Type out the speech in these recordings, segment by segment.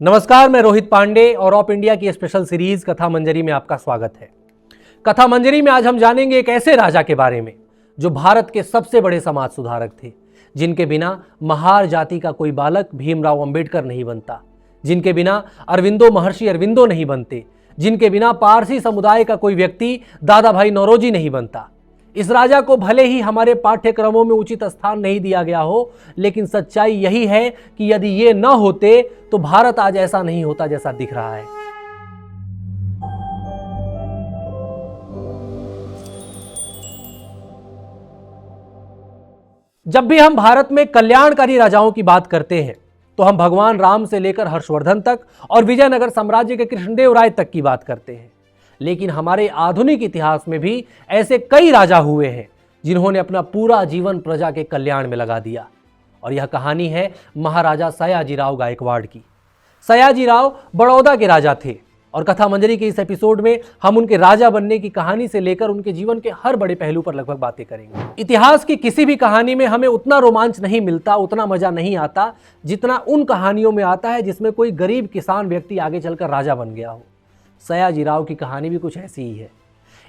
नमस्कार, मैं रोहित पांडे और ऑप इंडिया की स्पेशल सीरीज कथा मंजरी में आपका स्वागत है। कथा मंजरी में आज हम जानेंगे एक ऐसे राजा के बारे में जो भारत के सबसे बड़े समाज सुधारक थे, जिनके बिना महार जाति का कोई बालक भीमराव अंबेडकर नहीं बनता, जिनके बिना अरविंदो महर्षि अरविंदो नहीं बनते, जिनके बिना पारसी समुदाय का कोई व्यक्ति दादा भाई नौरोजी नहीं बनता। इस राजा को भले ही हमारे पाठ्यक्रमों में उचित स्थान नहीं दिया गया हो, लेकिन सच्चाई यही है कि यदि ये न होते तो भारत आज ऐसा नहीं होता जैसा दिख रहा है। जब भी हम भारत में कल्याणकारी राजाओं की बात करते हैं तो हम भगवान राम से लेकर हर्षवर्धन तक और विजयनगर साम्राज्य के कृष्णदेव राय तक की बात करते हैं। लेकिन हमारे आधुनिक इतिहास में भी ऐसे कई राजा हुए हैं जिन्होंने अपना पूरा जीवन प्रजा के कल्याण में लगा दिया। और यह कहानी है महाराजा सयाजीराव गायकवाड़ की। सयाजीराव बड़ौदा के राजा थे और कथा मंजरी के इस एपिसोड में हम उनके राजा बनने की कहानी से लेकर उनके जीवन के हर बड़े पहलू पर लगभग बातें करेंगे। इतिहास की किसी भी कहानी में हमें उतना रोमांच नहीं मिलता, उतना मजा नहीं आता जितना उन कहानियों में आता है जिसमें कोई गरीब किसान व्यक्ति आगे चलकर राजा बन गया हो। सयाजीराव की कहानी भी कुछ ऐसी ही है।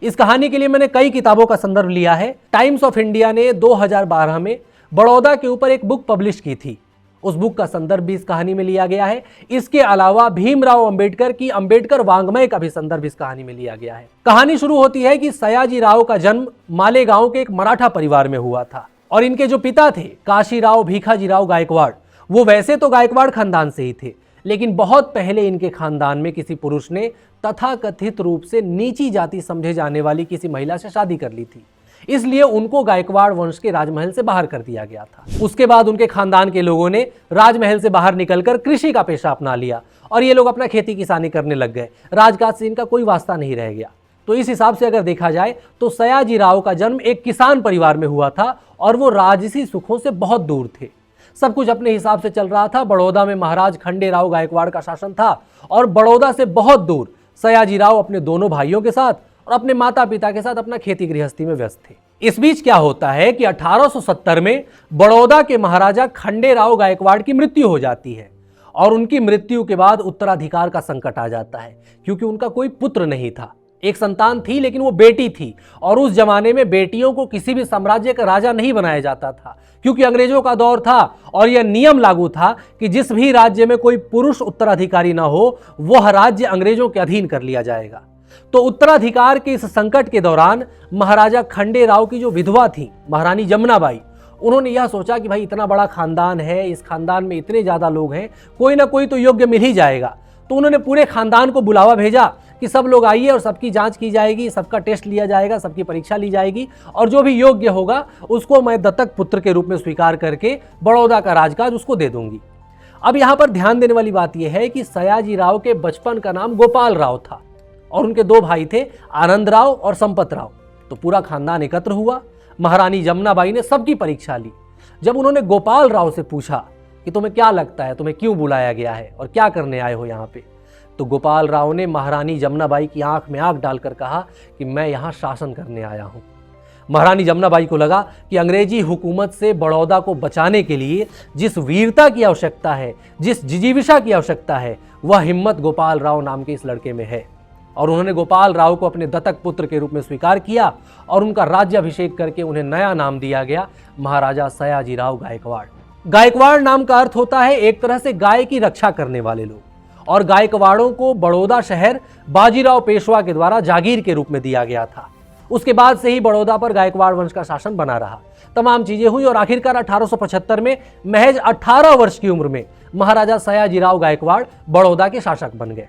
इस कहानी के लिए मैंने कई किताबों का संदर्भ लिया है। टाइम्स ऑफ इंडिया ने 2012 में बड़ौदा के ऊपर एक बुक पब्लिश की थी। उस बुक का संदर्भ भी इस कहानी में लिया गया है। इसके अलावा भीमराव अंबेडकर की अंबेडकर वांग्मय का भी संदर्भ इस कहानी में लिया गया है। कहानी शुरू होती है कि सयाजीराव का जन्म मालेगांव के एक मराठा परिवार में हुआ था और इनके जो पिता थे काशीराव भीखाजीराव गायकवाड़, वो वैसे तो गायकवाड़ खानदान से ही थे, लेकिन बहुत पहले इनके खानदान में किसी पुरुष ने तथाकथित रूप से नीची जाति समझे जाने वाली किसी महिला से शादी कर ली थी। इसलिए उनको गायकवाड़ वंश के राजमहल से बाहर कर दिया गया था। उसके बाद उनके खानदान के लोगों ने राजमहल से बाहर निकलकर कृषि का पेशा अपना लिया और ये लोग अपना खेती किसानी करने लग गए। राजकाज से इनका कोई वास्ता नहीं रह गया। तो इस हिसाब से अगर देखा जाए तो सयाजीराव का जन्म एक किसान परिवार में हुआ था और वो राजसी सुखों से बहुत दूर थे। सब कुछ अपने हिसाब से चल रहा था। बड़ौदा में महाराज खंडेराव गायकवाड़ का शासन था और बड़ौदा से बहुत दूर सयाजीराव अपने दोनों भाइयों के साथ और अपने माता पिता के साथ अपना खेती गृहस्थी में व्यस्त थे। इस बीच क्या होता है कि 1870 में बड़ौदा के महाराजा खंडेराव गायकवाड़ की मृत्यु हो जाती है और उनकी मृत्यु के बाद उत्तराधिकार का संकट आ जाता है, क्योंकि उनका कोई पुत्र नहीं था। एक संतान थी लेकिन वो बेटी थी और उस जमाने में बेटियों को किसी भी साम्राज्य का राजा नहीं बनाया जाता था, क्योंकि अंग्रेजों का दौर था और यह नियम लागू था कि जिस भी राज्य में कोई पुरुष उत्तराधिकारी ना हो वह राज्य अंग्रेजों के अधीन कर लिया जाएगा। तो उत्तराधिकार के इस संकट के दौरान महाराजा खंडेराव की जो विधवा थी महारानी जमुनाबाई, उन्होंने यह सोचा कि भाई इतना बड़ा खानदान है, इस खानदान में इतने ज्यादा लोग हैं, कोई ना कोई तो योग्य मिल ही जाएगा। तो उन्होंने पूरे खानदान को बुलावा भेजा कि सब लोग आइए और सबकी जांच की जाएगी, सबका टेस्ट लिया जाएगा, सबकी परीक्षा ली जाएगी और जो भी योग्य होगा उसको मैं दत्तक पुत्र के रूप में स्वीकार करके बड़ौदा का राजकाज उसको दे दूंगी। अब यहाँ पर ध्यान देने वाली बात यह है कि सयाजीराव के बचपन का नाम गोपाल राव था और उनके दो भाई थे आनंद राव और संपत राव। तो पूरा खानदान एकत्र हुआ। महारानी जमुनाबाई ने सबकी परीक्षा ली। जब उन्होंने गोपाल राव से पूछा कि तुम्हें क्या लगता है, तुम्हें क्यों बुलाया गया है और क्या करने आए हो यहाँ पे, तो गोपाल राव ने महारानी जमुनाबाई की आंख में आंख डालकर कहा कि मैं यहाँ शासन करने आया हूँ। महारानी जमुनाबाई को लगा कि अंग्रेजी हुकूमत से बड़ौदा को बचाने के लिए जिस वीरता की आवश्यकता है, जिस जिजीविषा की आवश्यकता है, वह हिम्मत गोपाल राव नाम के इस लड़के में है और उन्होंने गोपाल राव को अपने दत्तक पुत्र के रूप में स्वीकार किया और उनका राज्याभिषेक करके उन्हें नया नाम दिया गया महाराजा सयाजीराव गायकवाड़। गायकवाड़ नाम का अर्थ होता है एक तरह से गाय की रक्षा करने वाले लोग, और गायकवाड़ों को बड़ौदा शहर बाजीराव पेशवा के द्वारा जागीर के रूप में दिया गया था। उसके बाद से ही बड़ौदा पर गायकवाड़ वंश का शासन बना रहा। तमाम चीजें हुई और आखिरकार 1875 में महज 18 वर्ष की उम्र में महाराजा सयाजीराव गायकवाड़ बड़ौदा के शासक बन गए।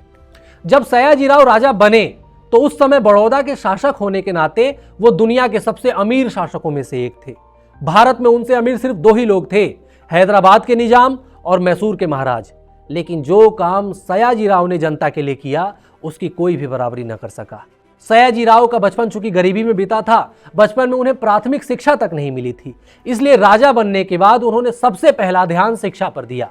जब सयाजीराव राजा बने तो उस समय बड़ौदा के शासक होने के नाते वो दुनिया के सबसे अमीर शासकों में से एक थे। भारत में उनसे अमीर सिर्फ दो ही लोग थे, हैदराबाद के निजाम और मैसूर के महाराज। लेकिन जो काम सयाजीराव ने जनता के लिए किया उसकी कोई भी बराबरी न कर सका। सयाजीराव का बचपन चूंकि गरीबी में बीता था, बचपन में उन्हें प्राथमिक शिक्षा तक नहीं मिली थी, इसलिए राजा बनने के बाद उन्होंने सबसे पहला ध्यान शिक्षा पर दिया।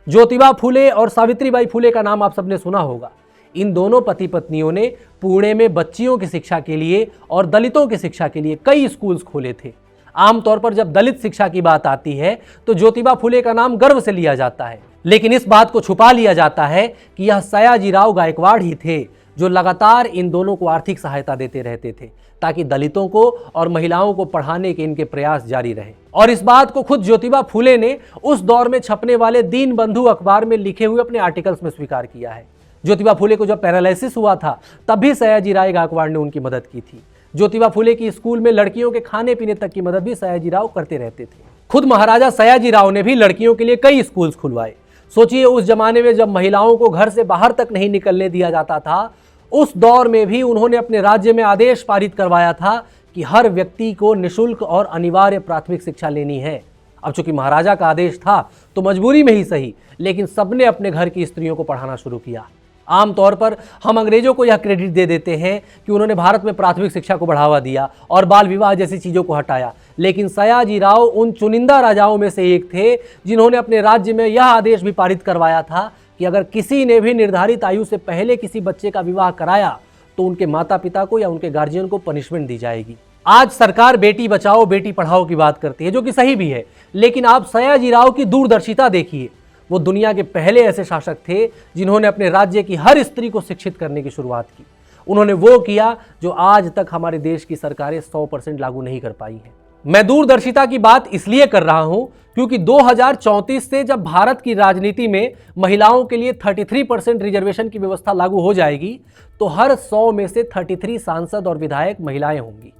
ज्योतिबा फूले और सावित्रीबाई फूले का नाम आप सबने सुना होगा। इन दोनों पति पत्नियों ने पुणे में बच्चियों की शिक्षा के लिए और दलितों की शिक्षा के लिए कई स्कूल्स खोले थे। आमतौर पर जब दलित शिक्षा की बात आती है तो ज्योतिबा फूले का नाम गर्व से लिया जाता है, लेकिन इस बात को छुपा लिया जाता है कि यह सयाजीराव गायकवाड़ ही थे जो लगातार इन दोनों को आर्थिक सहायता देते रहते थे ताकि दलितों को और महिलाओं को पढ़ाने के इनके प्रयास जारी रहे। और इस बात को खुद ज्योतिबा फुले ने उस दौर में छपने वाले दीनबंधु अखबार में लिखे हुए अपने आर्टिकल्स में स्वीकार किया है। ज्योतिबा फुले को जब पैरालिसिस हुआ था तब भी सयाजीराव गायकवाड़ ने उनकी मदद की थी। ज्योतिबा फुले की स्कूल में लड़कियों के खाने पीने तक की मदद भी सयाजीराव करते रहते थे। खुद महाराजा सयाजीराव ने भी लड़कियों के लिए कई स्कूल्स खुलवाए। सोचिए, उस जमाने में जब महिलाओं को घर से बाहर तक नहीं निकलने दिया जाता था, उस दौर में भी उन्होंने अपने राज्य में आदेश पारित करवाया था कि हर व्यक्ति को निःशुल्क और अनिवार्य प्राथमिक शिक्षा लेनी है। अब चूंकि महाराजा का आदेश था तो मजबूरी में ही सही, लेकिन सबने अपने घर की स्त्रियों को पढ़ाना शुरू किया। आमतौर पर हम अंग्रेजों को यह क्रेडिट दे देते हैं कि उन्होंने भारत में प्राथमिक शिक्षा को बढ़ावा दिया और बाल विवाह जैसी चीज़ों को हटाया, लेकिन सयाजीराव उन चुनिंदा राजाओं में से एक थे जिन्होंने अपने राज्य में यह आदेश भी पारित करवाया था कि अगर किसी ने भी निर्धारित आयु से पहले किसी बच्चे का विवाह कराया तो उनके माता पिता को या उनके गार्जियन को पनिशमेंट दी जाएगी। आज सरकार बेटी बचाओ बेटी पढ़ाओ की बात करती है, जो कि सही भी है, लेकिन आप सयाजीराव की दूरदर्शिता देखिए। वो दुनिया के पहले ऐसे शासक थे जिन्होंने अपने राज्य की हर स्त्री को शिक्षित करने की शुरुआत की। उन्होंने वो किया जो आज तक हमारे देश की सरकारें 100% लागू नहीं कर पाई हैं। मैं दूरदर्शिता की बात इसलिए कर रहा हूं क्योंकि 2034 से जब भारत की राजनीति में महिलाओं के लिए 33% रिजर्वेशन की व्यवस्था लागू हो जाएगी तो हर 100 में से 33 सांसद और विधायक महिलाएं होंगी।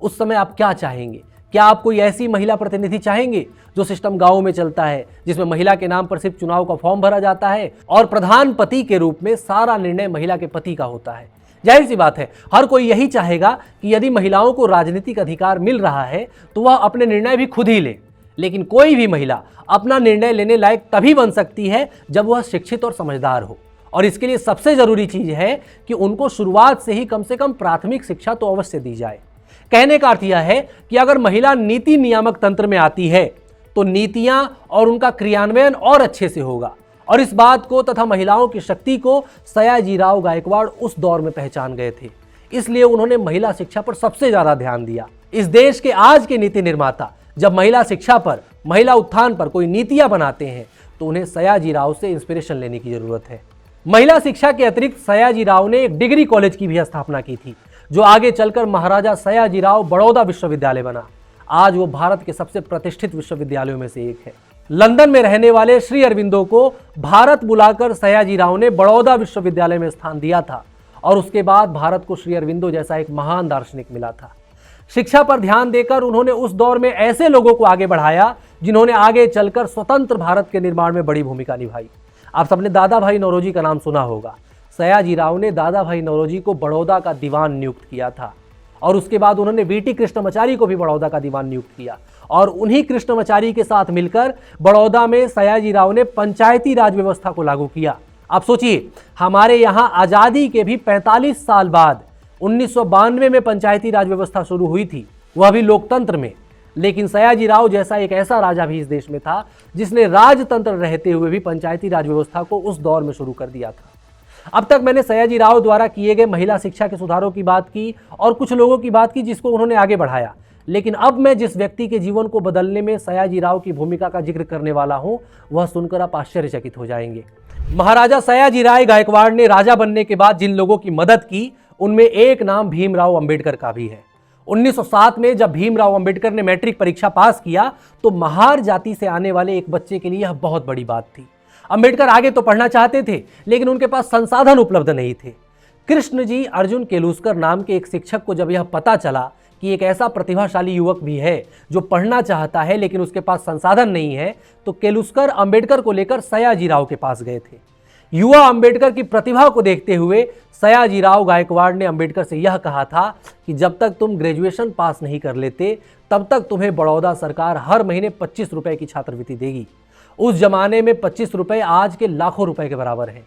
उस समय आप क्या चाहेंगे? क्या आप कोई ऐसी महिला प्रतिनिधि चाहेंगे जो सिस्टम गांव में चलता है, जिसमें महिला के नाम पर सिर्फ चुनाव का फॉर्म भरा जाता है और प्रधान पति के रूप में सारा निर्णय महिला के पति का होता है? जाहिर सी बात है, हर कोई यही चाहेगा कि यदि महिलाओं को राजनीतिक अधिकार मिल रहा है तो वह अपने निर्णय भी खुद ही ले। लेकिन कोई भी महिला अपना निर्णय लेने लायक तभी बन सकती है जब वह शिक्षित और समझदार हो, और इसके लिए सबसे जरूरी चीज है कि उनको शुरुआत से ही कम प्राथमिक शिक्षा तो अवश्य दी जाए। कहने का अर्थ यह है कि अगर महिला नीति नियामक तंत्र में आती है तो नीतियां और उनका क्रियान्वयन और अच्छे से होगा। और इस बात को तथा महिलाओं की शक्ति को सयाजीराव गायकवाड़ उस दौर में पहचान गए थे, इसलिए उन्होंने महिला शिक्षा पर सबसे ज्यादा ध्यान दिया। इस देश के आज के नीति निर्माता जब महिला शिक्षा पर, महिला उत्थान पर कोई नीतियां बनाते हैं तो उन्हें सयाजीराव से इंस्पिरेशन लेने की जरूरत है। महिला शिक्षा के अतिरिक्त सयाजीराव ने एक डिग्री कॉलेज की भी स्थापना की थी जो आगे चलकर महाराजा सयाजीराव बड़ौदा विश्वविद्यालय बना। आज वो भारत के सबसे प्रतिष्ठित विश्वविद्यालयों में से एक है। लंदन में रहने वाले श्री अरविंदो को भारत बुलाकर सयाजीराव ने बड़ौदा विश्वविद्यालय में स्थान दिया था और उसके बाद भारत को श्री अरविंदो जैसा एक महान दार्शनिक मिला था। शिक्षा पर ध्यान देकर उन्होंने उस दौर में ऐसे लोगों को आगे बढ़ाया जिन्होंने आगे चलकर स्वतंत्र भारत के निर्माण में बड़ी भूमिका निभाई। आप सबने दादा भाई नौरोजी का नाम सुना होगा। सयाजीराव ने दादा भाई नौरोजी को बड़ौदा का दीवान नियुक्त किया था और उसके बाद उन्होंने वीटी कृष्णमाचारी को भी बड़ौदा का दीवान नियुक्त किया और उन्हीं कृष्णमाचारी के साथ मिलकर बड़ौदा में सयाजीराव ने पंचायती राज व्यवस्था को लागू किया। आप सोचिए, हमारे यहाँ आज़ादी के भी 45 साल बाद 1992 में पंचायती राज व्यवस्था शुरू हुई थी, वह भी लोकतंत्र में। लेकिन सयाजीराव जैसा एक ऐसा राजा भी इस देश में था जिसने राजतंत्र रहते हुए भी पंचायती राज व्यवस्था को उस दौर में शुरू कर दिया था। अब तक मैंने सयाजीराव द्वारा किए गए महिला शिक्षा के सुधारों की बात की और कुछ लोगों की बात की जिसको उन्होंने आगे बढ़ाया, लेकिन अब मैं जिस व्यक्ति के जीवन को बदलने में सयाजीराव की भूमिका का जिक्र करने वाला हूं वह सुनकर आप आश्चर्यचकित हो जाएंगे। महाराजा सयाजीराव गायकवाड़ ने राजा बनने के बाद जिन लोगों की मदद की उनमें एक नाम भीमराव अंबेडकर का भी है। 1907 में जब भीमराव अंबेडकर ने मैट्रिक परीक्षा पास किया तो महार जाति से आने वाले एक बच्चे के लिए यह बहुत बड़ी बात थी। अंबेडकर आगे तो पढ़ना चाहते थे लेकिन उनके पास संसाधन उपलब्ध नहीं थे। कृष्णजी अर्जुन केलुस्कर नाम के एक शिक्षक को जब यह पता चला कि एक ऐसा प्रतिभाशाली युवक भी है जो पढ़ना चाहता है लेकिन उसके पास संसाधन नहीं है, तो केलुस्कर अंबेडकर को लेकर सयाजीराव के पास गए थे। युवा अंबेडकर की प्रतिभा को देखते हुए सयाजीराव गायकवाड़ ने अंबेडकर से यह कहा था कि जब तक तुम ग्रेजुएशन पास नहीं कर लेते तब तक तुम्हें बड़ौदा सरकार हर महीने 25 रुपए की छात्रवृत्ति देगी। उस जमाने में 25 रुपए आज के लाखों रुपए के बराबर हैं।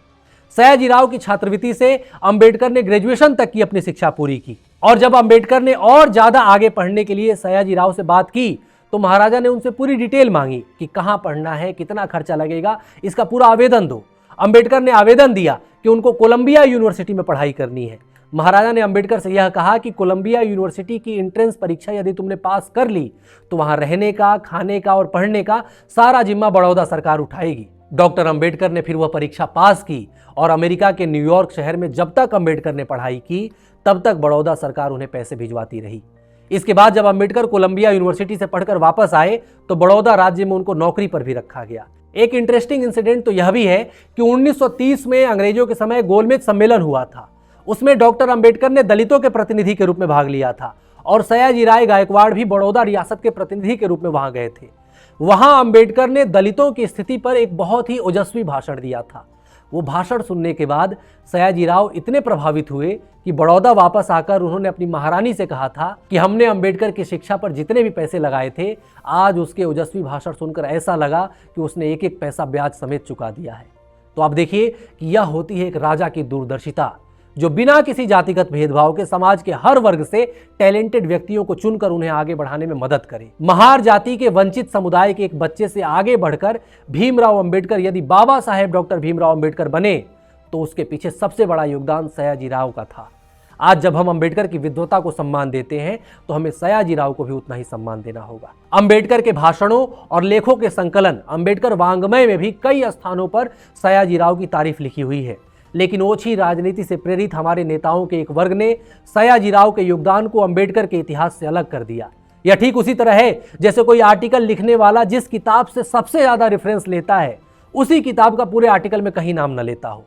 सयाजीराव की छात्रवृत्ति से अंबेडकर ने ग्रेजुएशन तक की अपनी शिक्षा पूरी की और जब अंबेडकर ने और ज्यादा आगे पढ़ने के लिए सयाजीराव से बात की तो महाराजा ने उनसे पूरी डिटेल मांगी कि कहाँ पढ़ना है, कितना खर्चा लगेगा, इसका पूरा आवेदन दो। अंबेडकर ने आवेदन दिया कि उनको कोलंबिया यूनिवर्सिटी में पढ़ाई करनी है। महाराजा ने अंबेडकर से यह कहा कि कोलंबिया यूनिवर्सिटी की एंट्रेंस परीक्षा यदि तुमने पास कर ली तो वहां रहने का, खाने का और पढ़ने का सारा जिम्मा बड़ौदा सरकार उठाएगी। डॉक्टर अंबेडकर ने फिर वह परीक्षा पास की और अमेरिका के न्यूयॉर्क शहर में जब तक अंबेडकर ने पढ़ाई की तब तक बड़ौदा सरकार उन्हें पैसे भिजवाती रही। इसके बाद जब अंबेडकर कोलंबिया यूनिवर्सिटी से पढ़कर वापस आए तो बड़ौदा राज्य में उनको नौकरी पर भी रखा गया। एक इंटरेस्टिंग इंसिडेंट तो यह भी है कि 1930 में अंग्रेजों के समय गोलमेज सम्मेलन हुआ था। उसमें डॉक्टर अंबेडकर ने दलितों के प्रतिनिधि के रूप में भाग लिया था और सयाजीराव गायकवाड़ भी बड़ौदा रियासत के प्रतिनिधि के रूप में वहां गए थे। वहां अंबेडकर ने दलितों की स्थिति पर एक बहुत ही ओजस्वी भाषण दिया था। वो भाषण सुनने के बाद सयाजीराव इतने प्रभावित हुए कि बड़ौदा वापस आकर उन्होंने अपनी महारानी से कहा था कि हमने अंबेडकर की शिक्षा पर जितने भी पैसे लगाए थे, आज उसके ओजस्वी भाषण सुनकर ऐसा लगा कि उसने एक एक पैसा ब्याज समेत चुका दिया है। तो आप देखिए कि यह होती है एक राजा की दूरदर्शिता, जो बिना किसी जातिगत भेदभाव के समाज के हर वर्ग से टैलेंटेड व्यक्तियों को चुनकर उन्हें आगे बढ़ाने में मदद करे। महार जाति के वंचित समुदाय के एक बच्चे से आगे बढ़कर भीमराव अंबेडकर यदि बाबा साहेब डॉक्टर भीमराव अंबेडकर बने तो उसके पीछे सबसे बड़ा योगदान सयाजीराव का था। आज जब हम अंबेडकर की विद्वता को सम्मान देते हैं तो हमें सयाजीराव को भी उतना ही सम्मान देना होगा। अंबेडकर के भाषणों और लेखों के संकलन अंबेडकर वांग्मय में भी कई स्थानों पर सयाजीराव की तारीफ लिखी हुई है, लेकिन ओछी राजनीति से प्रेरित हमारे नेताओं के एक वर्ग ने सयाजीराव के योगदान को अंबेडकर के इतिहास से अलग कर दिया। यह ठीक उसी तरह है जैसे कोई आर्टिकल लिखने वाला जिस किताब से सबसे ज्यादा रेफरेंस लेता है उसी किताब का पूरे आर्टिकल में कहीं नाम न लेता हो।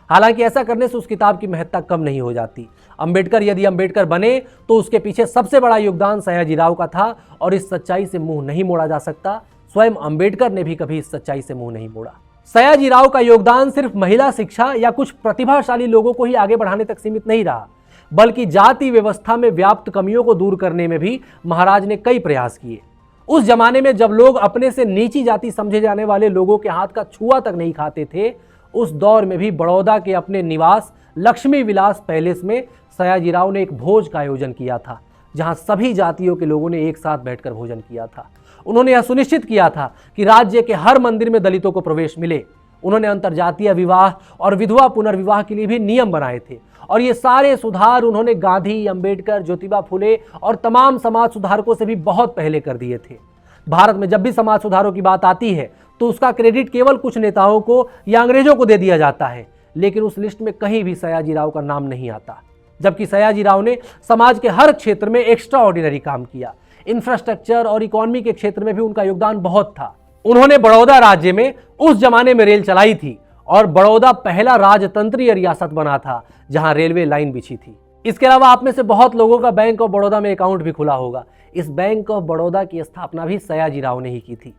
हालांकि ऐसा करने से उस किताब की महत्ता कम नहीं हो जाती। अंबेडकर यदि अंबेडकर बने तो उसके पीछे सबसे बड़ा योगदान सयाजीराव का था और इस सच्चाई से मुंह नहीं मोड़ा जा सकता। स्वयं अंबेडकर ने भी कभी इस सच्चाई से मुंह नहीं मोड़ा। सयाजीराव का योगदान सिर्फ महिला शिक्षा या कुछ प्रतिभाशाली लोगों को ही आगे बढ़ाने तक सीमित नहीं रहा, बल्कि जाति व्यवस्था में व्याप्त कमियों को दूर करने में भी महाराज ने कई प्रयास किए। उस जमाने में जब लोग अपने से नीची जाति समझे जाने वाले लोगों के हाथ का छुआ तक नहीं खाते थे, उस दौर में भी बड़ौदा के अपने निवास लक्ष्मी विलास पैलेस में सयाजीराव ने एक भोज का आयोजन किया था, जहां सभी जातियों के लोगों ने एक साथ बैठकर भोजन किया था। उन्होंने यह सुनिश्चित किया था कि राज्य के हर मंदिर में दलितों को प्रवेश मिले। उन्होंने अंतरजातीय विवाह और विधवा पुनर्विवाह के लिए भी नियम बनाए थे और ये सारे सुधार उन्होंने गांधी, अंबेडकर, ज्योतिबा फुले और तमाम समाज सुधारकों से भी बहुत पहले कर दिए थे। भारत में जब भी समाज सुधारों की बात आती है तो उसका क्रेडिट केवल कुछ नेताओं को या अंग्रेजों को दे दिया जाता है, लेकिन उस लिस्ट में कहीं भी सयाजीराव का नाम नहीं आता। जबकि सयाजीराव ने समाज के हर क्षेत्र में एक्स्ट्रा ऑर्डिनरी काम किया। इंफ्रास्ट्रक्चर और इकोनॉमी के क्षेत्र में भी उनका योगदान बहुत था। उन्होंने बड़ौदा राज्य में उस जमाने में रेल चलाई थी और बड़ौदा पहला राजतंत्रीय रियासत बना था जहां रेलवे लाइन बिछी थी। इसके अलावा आप में से बहुत लोगों का बैंक ऑफ बड़ौदा में अकाउंट भी खुला होगा। इस बैंक ऑफ बड़ौदा की स्थापना भी सयाजीराव ने ही की थी।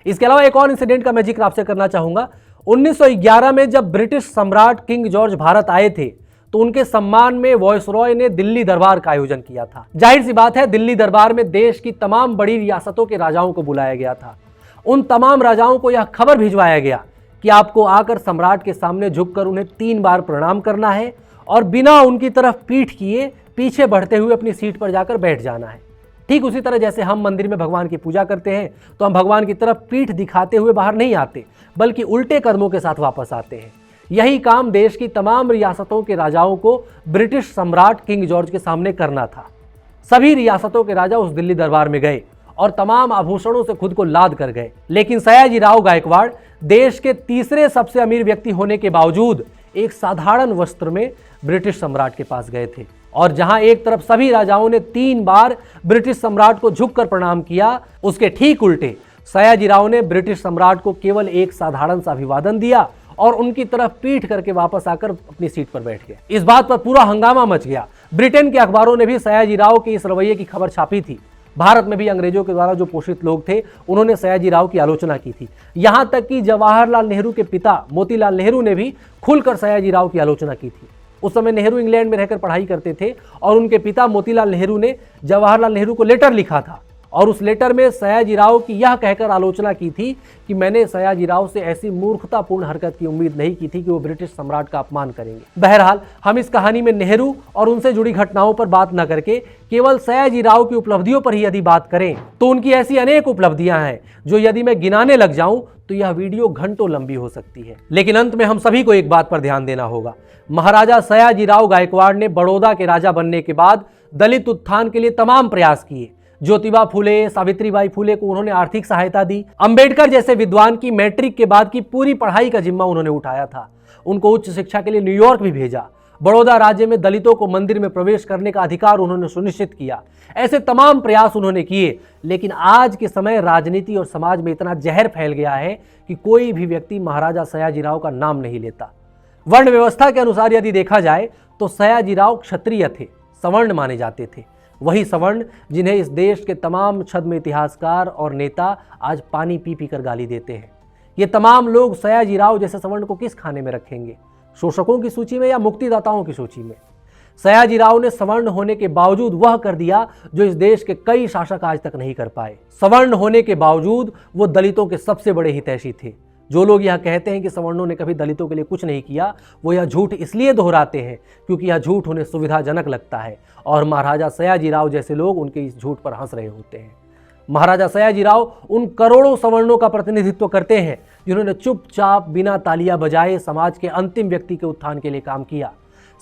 इसके अलावा एक और इंसिडेंट का मैं जिक्र आपसे करना चाहूंगा। 1911 में जब ब्रिटिश सम्राट किंग जॉर्ज भारत आए थे तो उनके सम्मान में वॉयसरॉय ने दिल्ली दरबार का आयोजन किया था। जाहिर सी बात है, दिल्ली दरबार में देश की तमाम बड़ी रियासतों के राजाओं को बुलाया गया था। उन तमाम राजाओं को यह खबर भिजवाया गया कि आपको आकर सम्राट के सामने झुककर उन्हें 3 बार प्रणाम करना है और बिना उनकी तरफ पीठ किए पीछे बढ़ते हुए अपनी सीट पर जाकर बैठ जाना है। ठीक उसी तरह जैसे हम मंदिर में भगवान की पूजा करते हैं तो हम भगवान की तरफ पीठ दिखाते हुए बाहर नहीं आते, बल्कि उल्टे कदमों के साथ वापस आते हैं। यही काम देश की तमाम रियासतों के राजाओं को ब्रिटिश सम्राट किंग जॉर्ज के सामने करना था। सभी रियासतों के राजा उस दिल्ली दरबार में गए और तमाम आभूषणों से खुद को लाद कर गए, लेकिन सयाजीराव गायकवाड़ देश के तीसरे सबसे अमीर व्यक्ति होने के बावजूद एक साधारण वस्त्र में ब्रिटिश सम्राट के पास गए थे। और जहां एक तरफ सभी राजाओं ने 3 बार ब्रिटिश सम्राट को झुककर प्रणाम किया, उसके ठीक उल्टे सयाजीराव ने ब्रिटिश सम्राट को केवल एक साधारण सा अभिवादन दिया और उनकी तरफ पीठ करके वापस आकर अपनी सीट पर बैठ गए। इस बात पर पूरा हंगामा मच गया। ब्रिटेन के अखबारों ने भी सयाजीराव के इस रवैये की खबर छापी थी। भारत में भी अंग्रेजों के द्वारा जो पोषित लोग थे उन्होंने सयाजीराव की आलोचना की थी। यहां तक कि जवाहरलाल नेहरू के पिता मोतीलाल नेहरू ने भी खुलकर सयाजीराव की आलोचना की थी। उस समय नेहरू इंग्लैंड में रहकर पढ़ाई करते थे और उनके पिता मोतीलाल नेहरू ने जवाहरलाल नेहरू को लेटर लिखा था और उस लेटर में सयाजीराव की यह कहकर आलोचना की थी कि मैंने सयाजीराव से ऐसी मूर्खतापूर्ण हरकत की उम्मीद नहीं की थी कि वो ब्रिटिश सम्राट का अपमान करेंगे। बहरहाल हम इस कहानी में नेहरू और उनसे जुड़ी घटनाओं पर बात न करके केवल सयाजीराव की उपलब्धियों पर ही यदि बात करें तो उनकी ऐसी अनेक उपलब्धियां हैं जो यदि मैं गिनाने लग जाऊं तो यह वीडियो घंटों लंबी हो सकती है। लेकिन अंत में हम सभी को एक बात पर ध्यान देना होगा। महाराजा सयाजीराव गायकवाड़ ने बड़ौदा के राजा बनने के बाद दलित उत्थान के लिए तमाम प्रयास किए। ज्योतिबा फूले, सावित्रीबाई फूले को उन्होंने आर्थिक सहायता दी। अंबेडकर जैसे विद्वान की मैट्रिक के बाद की पूरी पढ़ाई का जिम्मा उन्होंने उठाया था। उनको उच्च शिक्षा के लिए न्यूयॉर्क भी भेजा। बड़ौदा राज्य में दलितों को मंदिर में प्रवेश करने का अधिकार उन्होंने सुनिश्चित किया। ऐसे तमाम प्रयास उन्होंने किए, लेकिन आज के समय राजनीति और समाज में इतना जहर फैल गया है कि कोई भी व्यक्ति महाराजा सयाजीराव का नाम नहीं लेता। वर्ण व्यवस्था के अनुसार यदि देखा जाए तो सयाजीराव क्षत्रिय थे, सवर्ण माने जाते थे। वही सवर्ण जिन्हें इस देश के तमाम छद्म इतिहासकार और नेता आज पानी पी पी कर गाली देते हैं। ये तमाम लोग सयाजीराव जैसे सवर्ण को किस खाने में रखेंगे, शोषकों की सूची में या मुक्तिदाताओं की सूची में? सयाजीराव ने सवर्ण होने के बावजूद वह कर दिया जो इस देश के कई शासक आज तक नहीं कर पाए। सवर्ण होने के बावजूद वो दलितों के सबसे बड़े हितैषी थे। जो लोग यह कहते हैं कि सवर्णों ने कभी दलितों के लिए कुछ नहीं किया, वो यह झूठ इसलिए दोहराते हैं क्योंकि यह झूठ उन्हें सुविधाजनक लगता है और महाराजा सयाजीराव जैसे लोग उनके इस झूठ पर हंस रहे होते हैं। महाराजा सयाजीराव उन करोड़ों सवर्णों का प्रतिनिधित्व करते हैं जिन्होंने चुपचाप बिना तालियां बजाए समाज के अंतिम व्यक्ति के उत्थान के लिए काम किया।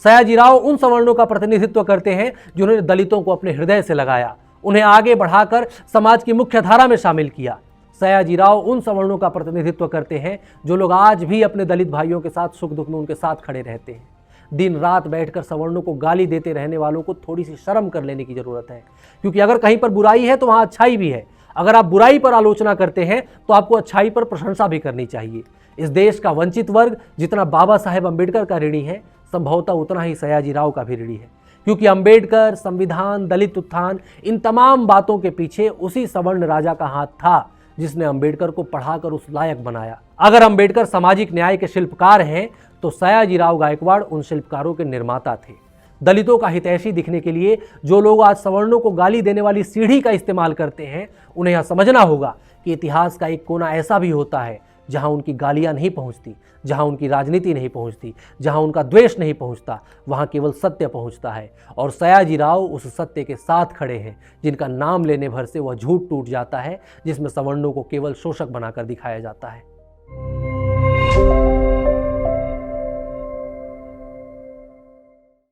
सयाजीराव उन सवर्णों का प्रतिनिधित्व करते हैं जिन्होंने दलितों को अपने हृदय से लगाया, उन्हें आगे बढ़ाकर समाज की मुख्य धारा में शामिल किया। सयाजीराव उन सवर्णों का प्रतिनिधित्व करते हैं जो लोग आज भी अपने दलित भाइयों के साथ सुख दुख में उनके साथ खड़े रहते हैं। दिन रात बैठकर सवर्णों को गाली देते रहने वालों को थोड़ी सी शर्म कर लेने की जरूरत है, क्योंकि अगर कहीं पर बुराई है तो वहां अच्छाई भी है। अगर आप बुराई पर आलोचना करते हैं तो आपको अच्छाई पर प्रशंसा भी करनी चाहिए। इस देश का वंचित वर्ग जितना बाबा साहेब अम्बेडकर का ऋणी है, संभवतः उतना ही सयाजीराव का भी ऋणी है, क्योंकि अंबेडकर, संविधान, दलित उत्थान, इन तमाम बातों के पीछे उसी सवर्ण राजा का हाथ था जिसने अंबेडकर को पढ़ाकर उस लायक बनाया। अगर अंबेडकर सामाजिक न्याय के शिल्पकार हैं तो सयाजीराव गायकवाड़ उन शिल्पकारों के निर्माता थे। दलितों का हितैषी दिखने के लिए जो लोग आज सवर्णों को गाली देने वाली सीढ़ी का इस्तेमाल करते हैं, उन्हें यह समझना होगा कि इतिहास का एक कोना ऐसा भी होता है जहां उनकी गालियां नहीं पहुंचती, जहां उनकी राजनीति नहीं पहुंचती, जहां उनका द्वेष नहीं पहुंचता, वहां केवल सत्य पहुंचता है। और सयाजीराव उस सत्य के साथ खड़े हैं जिनका नाम लेने भर से वह झूठ टूट जाता है जिसमें सवर्णों को केवल शोषक बनाकर दिखाया जाता है।